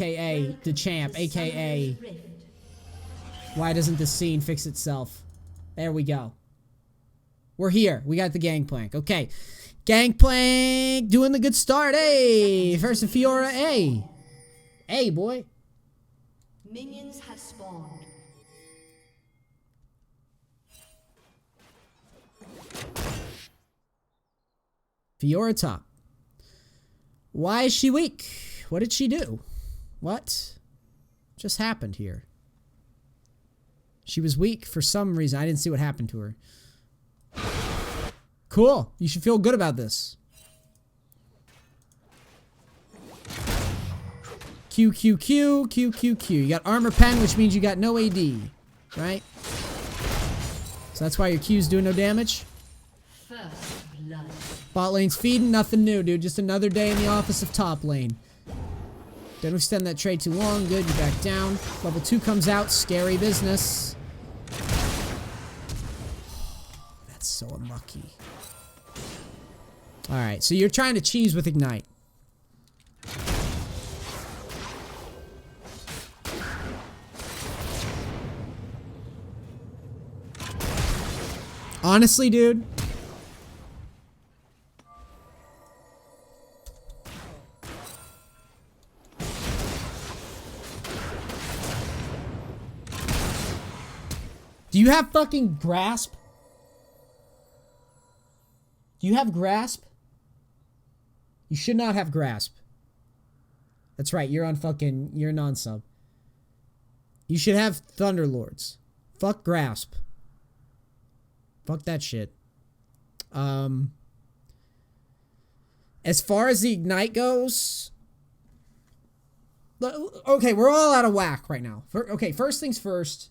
AKA the champ, AKA why doesn't this scene fix itself? There we go. We're here. We got the Gangplank. Okay. Gangplank doing the good start. Hey! First and Fiora, hey! Hey, boy. Minions have spawned. Fiora top. Why is she weak? What did she do? What just happened here? She was weak for some reason. I didn't see what happened to her. Cool. You should feel good about this. Q, Q, Q, Q, Q, Q. You got armor pen, which means you got no AD. Right? So that's why your Q's doing no damage. First blood. Bot lane's feeding. Nothing new, dude. Just another day in the office of top lane. Don't extend that trade too long. Good. You back down. Level 2 comes out. Scary business. That's so unlucky. Alright, so you're trying to cheese with Ignite. Honestly, dude. Do you have fucking grasp? Do you have grasp? You should not have grasp. That's right, you're on fucking, you're non-sub. You should have Thunderlords. Fuck grasp. Fuck that shit. As far as the Ignite goes, okay, we're all out of whack right now. Okay, first things first.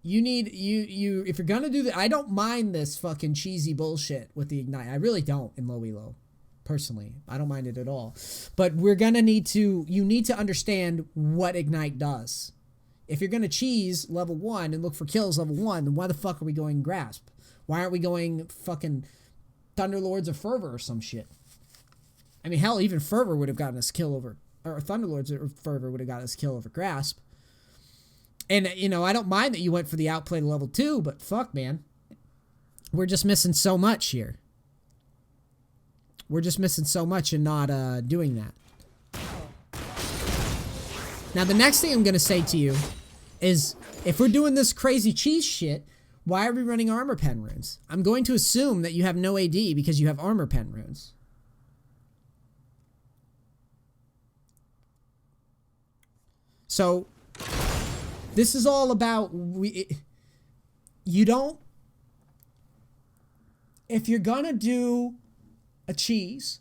You need, if you're gonna do that, I don't mind this fucking cheesy bullshit with the Ignite. I really don't in low elo. Personally, I don't mind it at all. But we're gonna need to, you need to understand what Ignite does. If you're gonna cheese level 1 and look for kills level 1, then why the fuck are we going Grasp? Why aren't we going fucking Thunderlords of Fervor or some shit? I mean, hell, even Fervor would have gotten us kill over, or Thunderlords of Fervor would have gotten us kill over Grasp. And, you know, I don't mind that you went for the outplay to level 2, but fuck, man. We're just missing so much here. We're just missing so much and not doing that. Now, the next thing I'm going to say to you is, if we're doing this crazy cheese shit, why are we running armor pen runes? I'm going to assume that you have no AD because you have armor pen runes. So, this is all about, you don't, if you're going to do a cheese,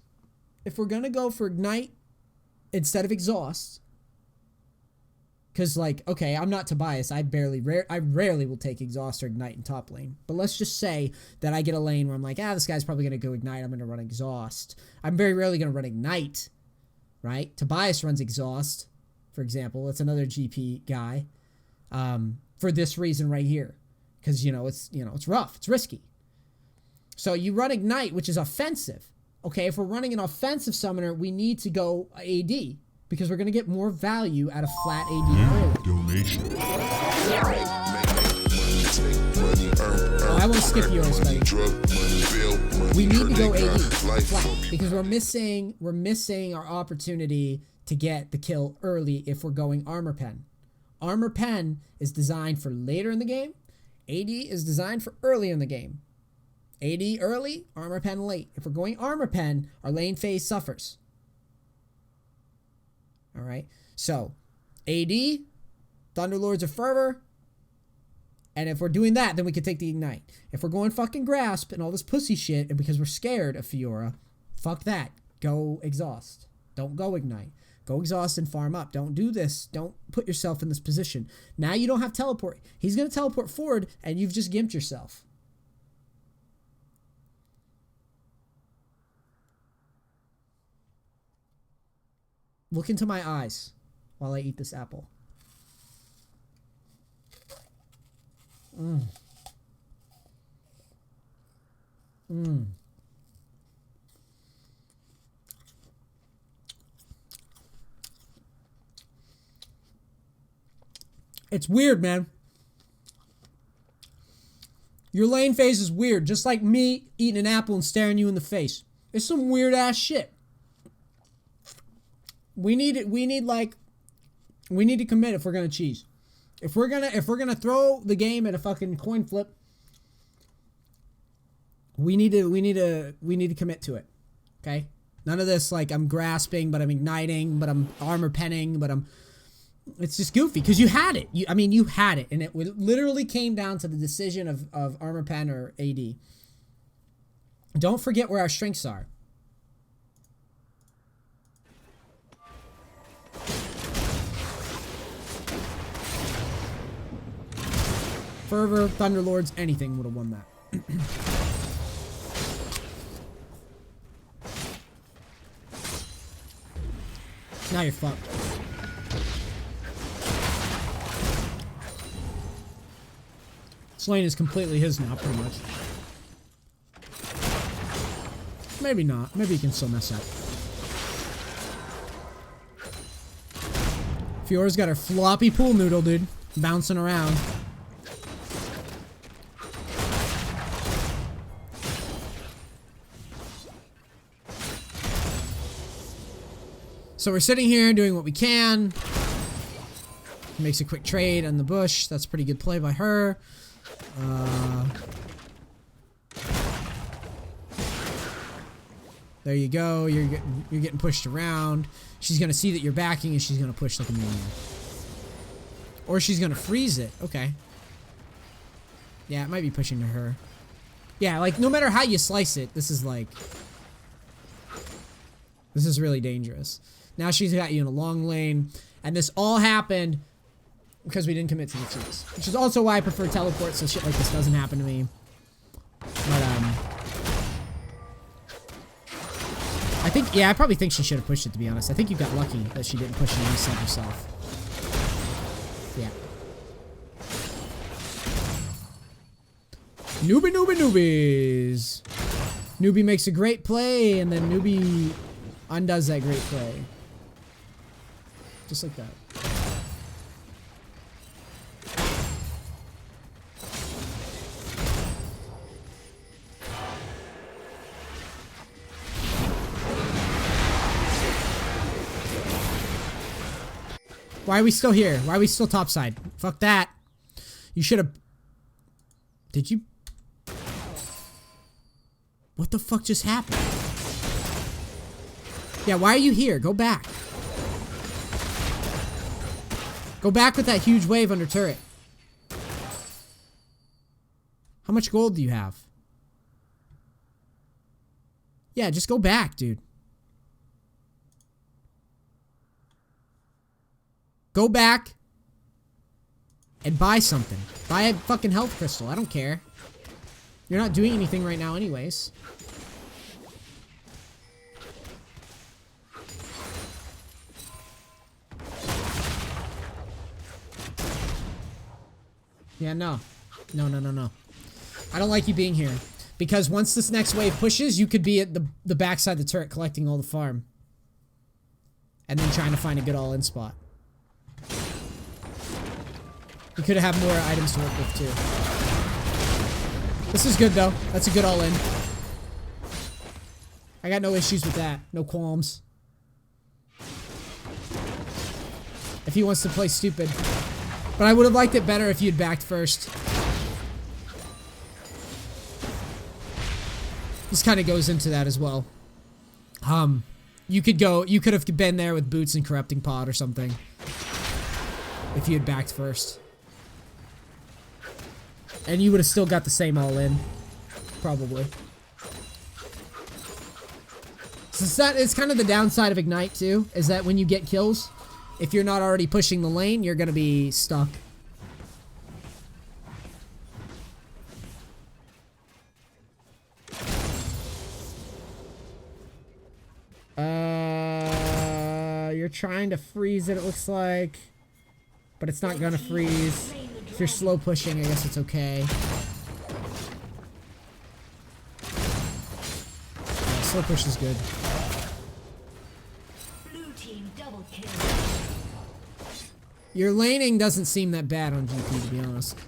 if we're going to go for Ignite instead of Exhaust, because, like, okay, I'm not Tobias. I rarely will take Exhaust or Ignite in top lane. But let's just say that I get a lane where I'm like, this guy's probably going to go Ignite. I'm going to run Exhaust. I'm very rarely going to run Ignite, right? Tobias runs Exhaust, for example. That's another GP guy, for this reason right here. Because, it's rough. It's risky. So you run Ignite, which is offensive. Okay, if we're running an offensive summoner, we need to go AD. Because we're going to get more value out of flat AD early. Donation. Oh, I won't skip yours, buddy. We need to go AD flat. Because we're missing our opportunity to get the kill early if we're going Armor Pen. Armor Pen is designed for later in the game. AD is designed for early in the game. AD early, Armor Pen late. If we're going Armor Pen, our lane phase suffers. All right, so AD, Thunderlords of Fervor, and if we're doing that, then we can take the Ignite. If we're going fucking Grasp and all this pussy shit, and because we're scared of Fiora, fuck that. Go Exhaust. Don't go Ignite. Go Exhaust and farm up. Don't do this. Don't put yourself in this position. Now you don't have teleport. He's going to teleport forward, and you've just gimped yourself. Look into my eyes while I eat this apple. Mmm. Mmm. It's weird, man. Your lane phase is weird, just like me eating an apple and staring you in the face. It's some weird ass shit. We need to commit if we're gonna cheese. If we're gonna throw the game at a fucking coin flip, we need to commit to it. Okay? None of this like I'm grasping, but I'm igniting, but I'm armor penning, but it's just goofy because you had it. You had it, and it literally came down to the decision of armor pen or AD. Don't forget where our strengths are. Fervor, Thunderlords, anything would have won that. Now you're fucked. This lane is completely his now, pretty much. Maybe not. Maybe he can still mess up. Fiora's got her floppy pool noodle, dude. Bouncing around. So we're sitting here doing what we can. Makes a quick trade on the bush. That's a pretty good play by her. There you go. You're getting pushed around. She's gonna see that you're backing, and she's gonna push like a maniac. Or she's gonna freeze it. Okay. Yeah, it might be pushing to her. Yeah, like no matter how you slice it, this is really dangerous. Now she's got you in a long lane, and this all happened because we didn't commit to the cheese, which is also why I prefer teleport, so shit like this doesn't happen to me. But I probably think she should have pushed it, to be honest. I think you got lucky that she didn't push and reset herself. Yeah. Newbies. Newbie makes a great play, and then Newbie undoes that great play. Just like that. Why are we still here? Why are we still topside? Fuck that. You should have... Did you... What the fuck just happened? Yeah, why are you here? Go back. Go back with that huge wave under turret. How much gold do you have? Yeah, just go back, dude. Go back and buy something. Buy a fucking health crystal. I don't care. You're not doing anything right now anyways. Yeah, no. No. I don't like you being here. Because once this next wave pushes, you could be at the backside of the turret collecting all the farm. And then trying to find a good all-in spot. You could have more items to work with, too. This is good, though. That's a good all-in. I got no issues with that. No qualms. If he wants to play stupid. But I would have liked it better if you'd backed first. This kind of goes into that as well. You could have been there with boots and corrupting pod or something. If you had backed first. And you would have still got the same all-in. Probably. So it's kind of the downside of Ignite too, is that when you get kills, if you're not already pushing the lane, you're gonna be stuck. You're trying to freeze it looks like. But it's not gonna freeze. If you're slow pushing, I guess it's okay. Yeah, slow push is good. Blue team double kill. Your laning doesn't seem that bad on GP, to be honest.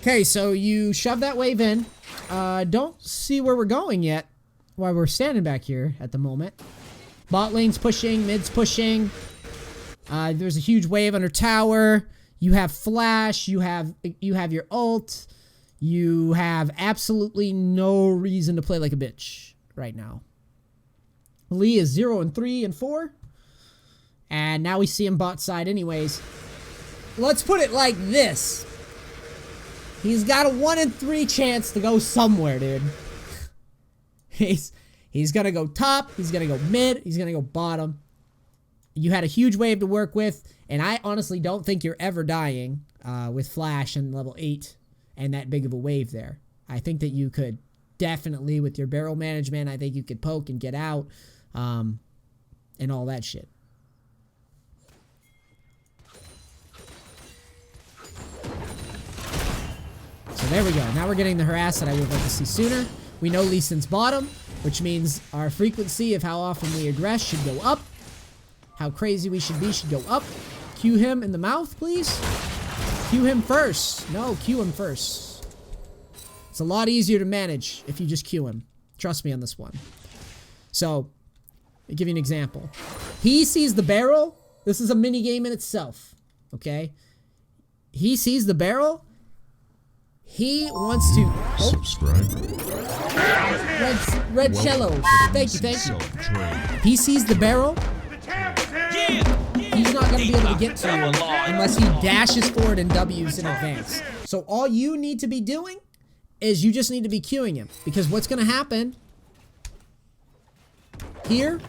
Okay, so you shove that wave in. Don't see where we're going yet while we're standing back here at the moment. Bot lane's pushing, mid's pushing. There's a huge wave under tower. You have flash, you have your ult. You have absolutely no reason to play like a bitch right now. Lee is 0 and 3 and 4. And now we see him bot side anyways. Let's put it like this. He's got a 1 in 3 chance to go somewhere, dude. He's gonna go top, he's gonna go mid, he's gonna go bottom. You had a huge wave to work with, and I honestly don't think you're ever dying with flash and level 8 and that big of a wave there. I think that you could definitely, with your barrel management, I think you could poke and get out and all that shit. So there we go. Now we're getting the harass that I would have liked to see sooner. We know Lee Sin's bottom, which means our frequency of how often we aggress should go up. How crazy we should be should go up. Cue him in the mouth, please. Cue him first. No, cue him first. It's a lot easier to manage if you just cue him. Trust me on this one. So, I'll give you an example. He sees the barrel. This is a mini game in itself. Okay? He sees the barrel. He wants to subscribe. Red cello. Thank you. He sees the barrel. He's not going to be able to get to you unless he dashes forward and W's in advance. So all you need to be doing is you just need to be queuing him. Because what's going to happen here,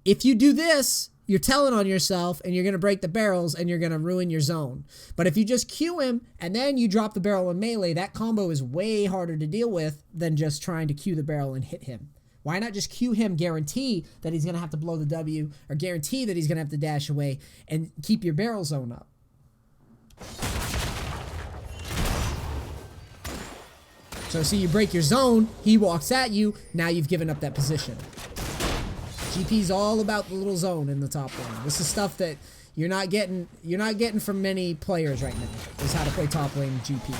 if you do this, you're telling on yourself and you're going to break the barrels and you're going to ruin your zone. But if you just queue him and then you drop the barrel in melee, that combo is way harder to deal with than just trying to queue the barrel and hit him. Why not just queue him, guarantee that he's going to have to blow the W, or guarantee that he's going to have to dash away, and keep your barrel zone up. So see, you break your zone, he walks at you, now you've given up that position. GP's all about the little zone in the top lane. This is stuff that you're not getting from many players right now, is how to play top lane GP.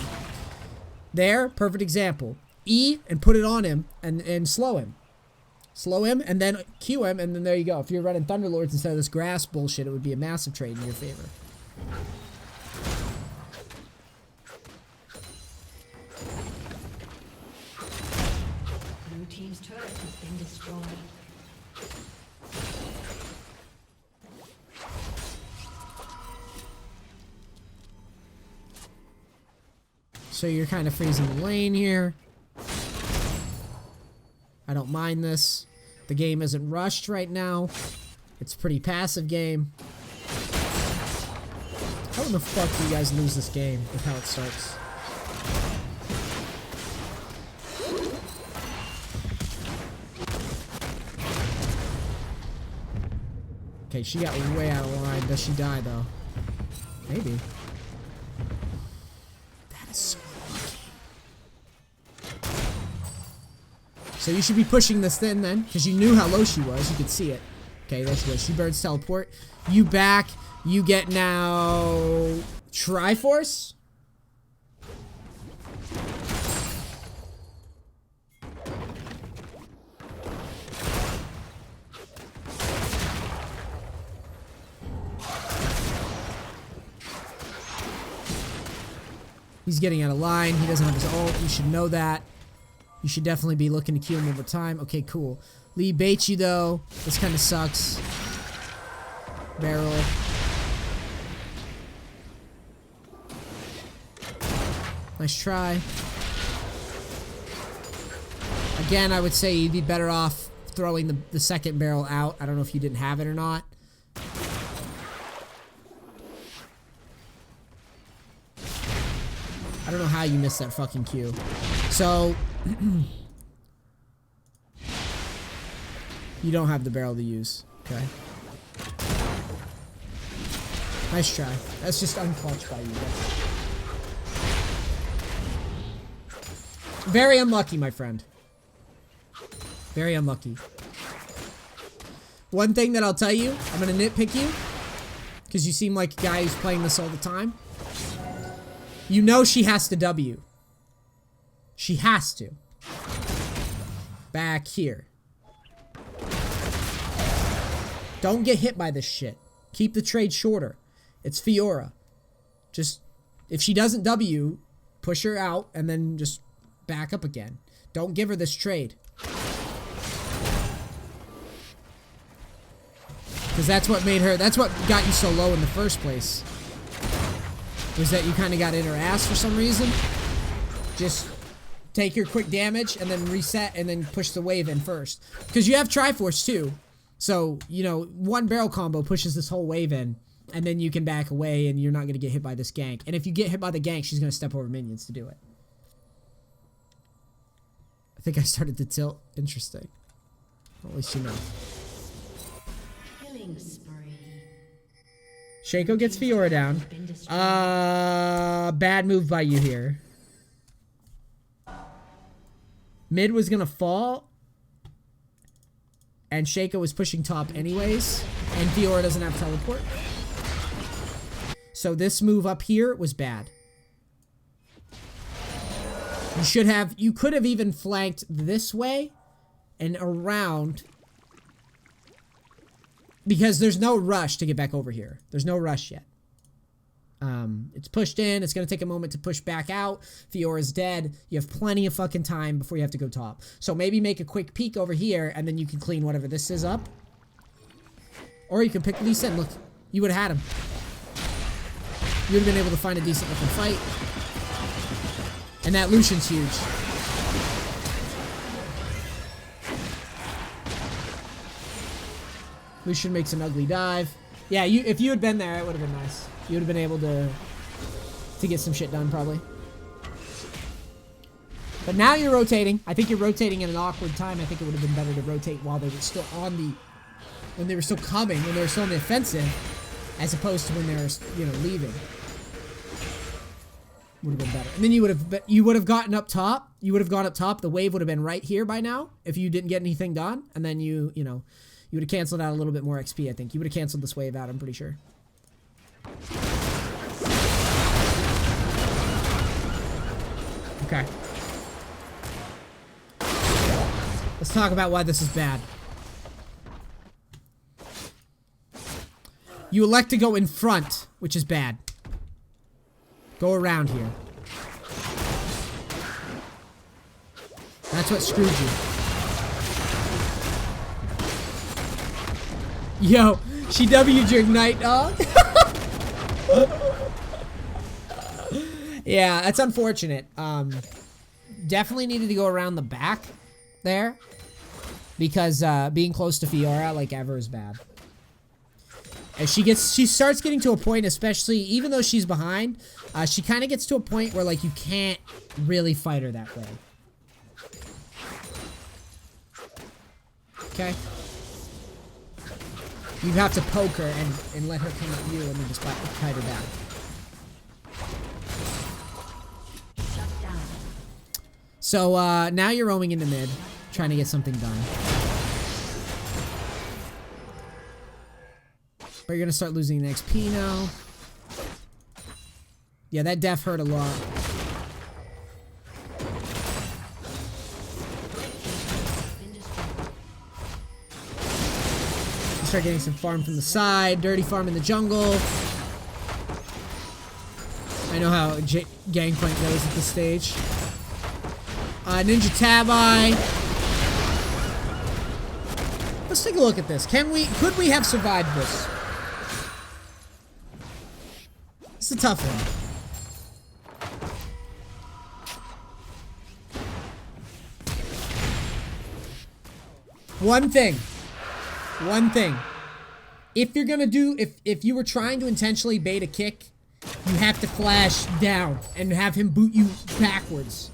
There, perfect example. E and put it on him and slow him. Slow him and then Q him, and then there you go. If you're running Thunderlords instead of this grass bullshit, it would be a massive trade in your favor. Blue team's turret has been destroyed. So you're kind of freezing the lane here. I don't mind this. The game isn't rushed right now. It's a pretty passive game. How in the fuck do you guys lose this game with how it starts? Okay, she got way out of line. Does she die though? Maybe. That is so lucky. So you should be pushing this in then, because you knew how low she was. You could see it. Okay, there she goes. She burns teleport. You back. You get now Triforce. He's getting out of line. He doesn't have his ult. You should know that. You should definitely be looking to queue him over time. Okay, cool. Lee baits you though. This kind of sucks. Barrel. Nice try. Again, I would say you'd be better off throwing the second barrel out. I don't know if you didn't have it or not. I don't know how you missed that fucking Q. So, you don't have the barrel to use. Okay. Nice try. That's just unclutched by you. Very unlucky, my friend. Very unlucky. One thing that I'll tell you, I'm gonna nitpick you, because you seem like a guy who's playing this all the time. You know she has to W. She has to. Back here. Don't get hit by this shit. Keep the trade shorter. It's Fiora. Just, if she doesn't W, push her out and then just back up again. Don't give her this trade. Because that's what made her, that's what got you so low in the first place. Was that you kind of got in her ass for some reason. Just take your quick damage and then reset and then push the wave in first. Because you have Triforce too. So, you know, one barrel combo pushes this whole wave in. And then you can back away and you're not going to get hit by this gank. And if you get hit by the gank, she's going to step over minions to do it. I think I started to tilt. Interesting. Well, at least you know. Killing spree. Shaco gets Fiora down. Bad move by you here. Mid was going to fall. And Shaco was pushing top anyways. And Fiora doesn't have teleport. So this move up here was bad. You could have even flanked this way and around. Because there's no rush to get back over here. There's no rush yet. It's pushed in. It's going to take a moment to push back out. Fiora's dead. You have plenty of fucking time before you have to go top. So maybe make a quick peek over here and then you can clean whatever this is up. Or you can pick Lee Sin. Look, you would have had him. You would have been able to find a decent looking fight. And that Lucian's huge. Lucian makes an ugly dive. Yeah, if you had been there, it would have been nice. You would have been able to get some shit done, probably. But now you're rotating. I think you're rotating at an awkward time. I think it would have been better to rotate while they were still on the... When they were still coming, when they were still on the offensive, as opposed to when they were, you know, leaving. Would have been better. And then you would have gotten up top. You would have gone up top. The wave would have been right here by now if you didn't get anything done. And then you know, you would have canceled out a little bit more XP, I think. You would have canceled this wave out, I'm pretty sure. Okay. Let's talk about why this is bad. You elect to go in front, which is bad. Go around here. That's what screwed you. Yo, she W'd your Ignite, dog. Yeah, that's unfortunate. Definitely needed to go around the back there. Because being close to Fiora, like ever, is bad. As she starts getting to a point, especially, even though she's behind, she kind of gets to a point where, like, you can't really fight her that way. Okay? You have to poke her and let her come at you and then just kite her down. So, now you're roaming into mid, trying to get something done. But you're gonna start losing the XP now. Yeah, that def hurt a lot. You start getting some farm from the side, dirty farm in the jungle. I know how Gangplank goes at this stage. Ninja Tabi. Let's take a look at this. Could we have survived this? It's a tough one. One thing. If you're gonna if you were trying to intentionally bait a kick, you have to flash down and have him boot you backwards.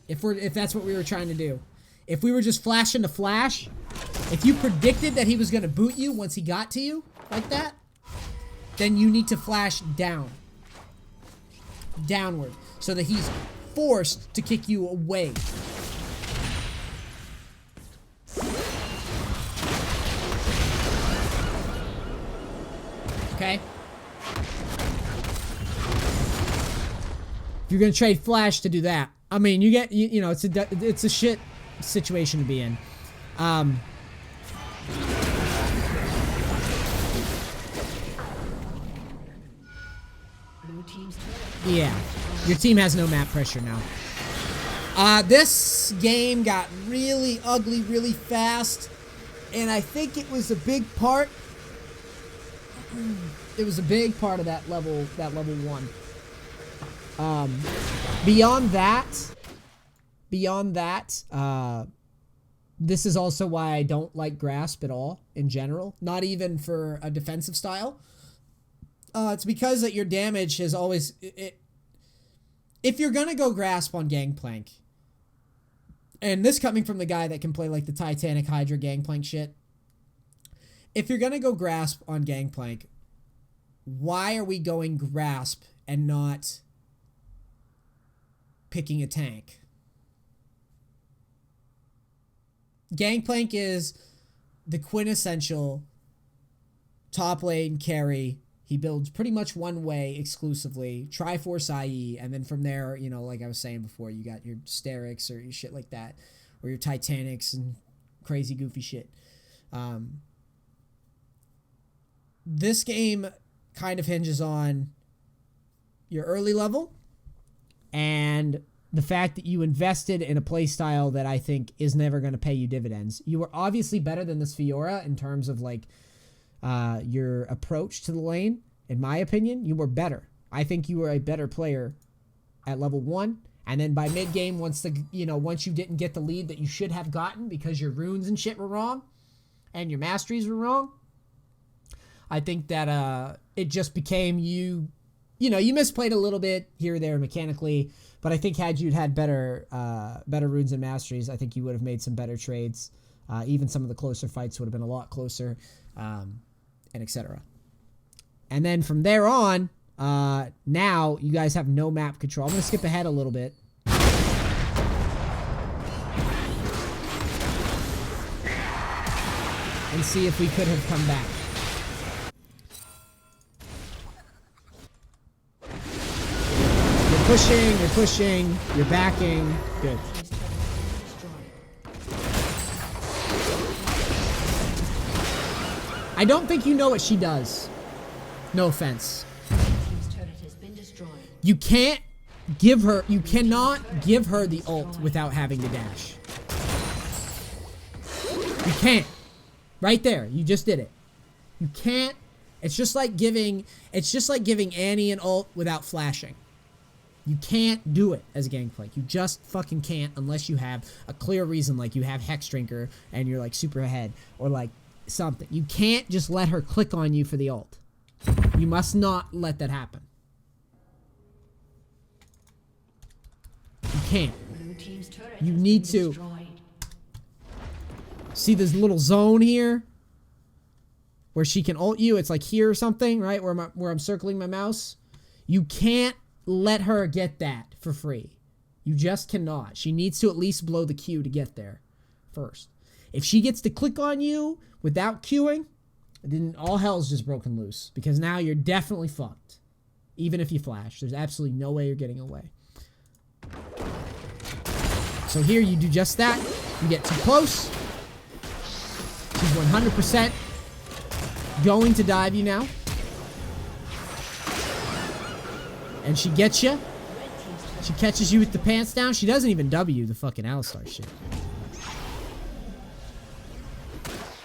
If that's what we were trying to do. If we were just flashing to flash, if you predicted that he was gonna boot you once he got to you, like that, then you need to flash down. Downward. So that he's forced to kick you away. Okay? You're gonna trade flash to do that. I mean, you know, it's a shit situation to be in. Blue team's turret. Yeah, your team has no map pressure now. This game got really ugly really fast, and I think it was a big part. It was a big part of that level 1. Beyond that, this is also why I don't like Grasp at all in general. Not even for a defensive style. It's because that your damage has always... if you're gonna go Grasp on Gangplank, and this coming from the guy that can play like the Titanic Hydra Gangplank shit, if you're gonna go Grasp on Gangplank, why are we going Grasp and not picking a tank? Gangplank is the quintessential top lane carry. He builds pretty much one way exclusively, Triforce IE, and then from there, you know, like I was saying before, you got your Sterix or your shit like that, or your Titanics and crazy goofy shit. This game kind of hinges on your early level and the fact that you invested in a playstyle that I think is never going to pay you dividends. You were obviously better than this Fiora in terms of like your approach to the lane. In my opinion, you were better. I think you were a better player at level 1, and then by mid game, once you didn't get the lead that you should have gotten because your runes and shit were wrong, and your masteries were wrong, I think that it just became you misplayed a little bit here or there mechanically, but I think had you had better runes and masteries, I think you would have made some better trades. Even some of the closer fights would have been a lot closer, and etc. And then from there on, now you guys have no map control. I'm going to skip ahead a little bit. And see if we could have come back. You're pushing, you're backing. Good. I don't think you know what she does. No offense. You can't give her, you cannot give her the ult without having to dash. You can't. Right there, you just did it. You can't. It's just like giving Annie an ult without flashing. You can't do it as a Gangplank. You just fucking can't unless you have a clear reason, like you have Hex Drinker and you're like super ahead, or like something. You can't just let her click on you for the ult. You must not let that happen. You can't. You need to. See this little zone here where she can ult you? It's like here or something, right? Where I'm circling my mouse. You can't let her get that for free. You just cannot. She needs to at least blow the Q to get there first. If she gets to click on you without queuing, then all hell's just broken loose, because now you're definitely fucked. Even if you flash, there's absolutely no way you're getting away. So here you do just that. You get too close. She's 100% going to dive you now. And she gets you. She catches you with the pants down. She doesn't even W the fucking Alistar shit.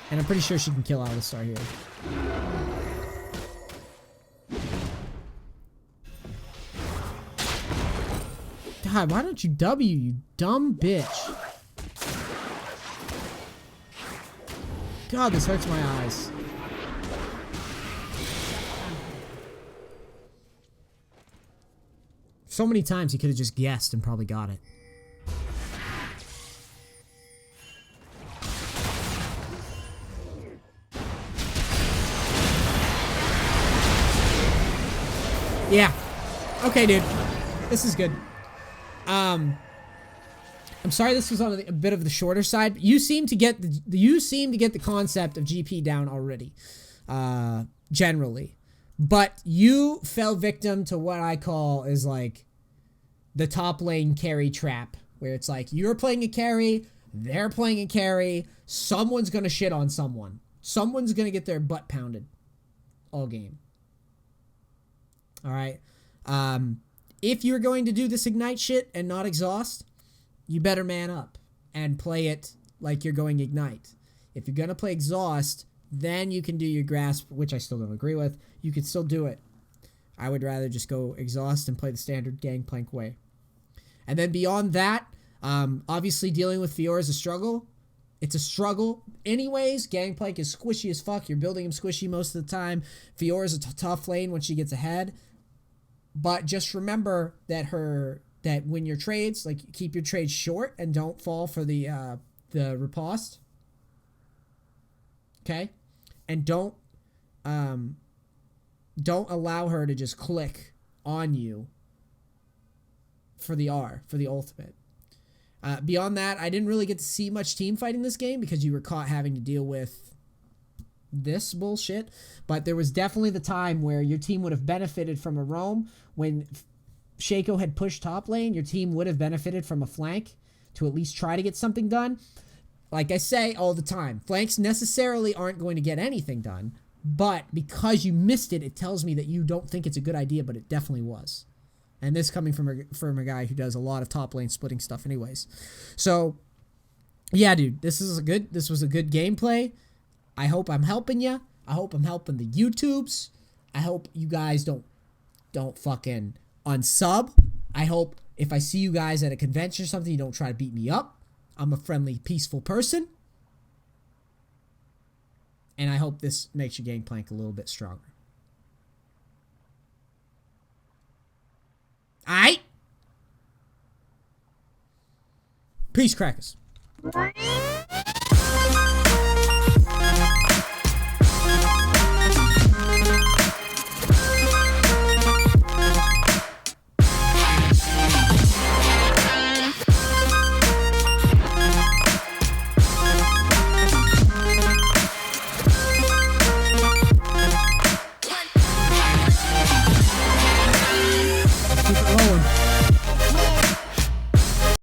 And I'm pretty sure she can kill Alistar here. God, why don't you W, you dumb bitch? God, this hurts my eyes. So many times he could have just guessed and probably got it. Yeah. Okay, dude. This is good. I'm sorry this was on a bit of the shorter side. You seem to get the concept of GP down already, generally, but you fell victim to what I call is like the top lane carry trap, where it's like you're playing a carry, they're playing a carry, someone's gonna shit on someone, someone's gonna get their butt pounded all game. All right. If you're going to do this ignite shit and not exhaust, you better man up and play it like you're going ignite. If you're going to play exhaust, then you can do your grasp, which I still don't agree with. You can still do it. I would rather just go exhaust and play the standard Gangplank way. And then beyond that, obviously dealing with Fiora is a struggle. It's a struggle. Anyways, Gangplank is squishy as fuck. You're building him squishy most of the time. Fiora is a tough lane when she gets ahead. But just remember that when your trades, like, keep your trades short and don't fall for the riposte. Okay? And don't allow her to just click on you for the R, for the ultimate. Beyond that, I didn't really get to see much team fighting this game because you were caught having to deal with this bullshit. But there was definitely the time where your team would have benefited from a roam. When Shaco had pushed top lane, your team would have benefited from a flank to at least try to get something done. Like I say all the time, flanks necessarily aren't going to get anything done, but because you missed it, it tells me that you don't think it's a good idea, but it definitely was. And this coming from a guy who does a lot of top lane splitting stuff anyways. So, yeah, dude, this was a good gameplay. I hope I'm helping you. I hope I'm helping the YouTubes. I hope you guys don't fucking unsub. I hope if I see you guys at a convention or something, you don't try to beat me up. I'm a friendly, peaceful person. And I hope this makes your Gangplank a little bit stronger. Aight? Peace, crackers.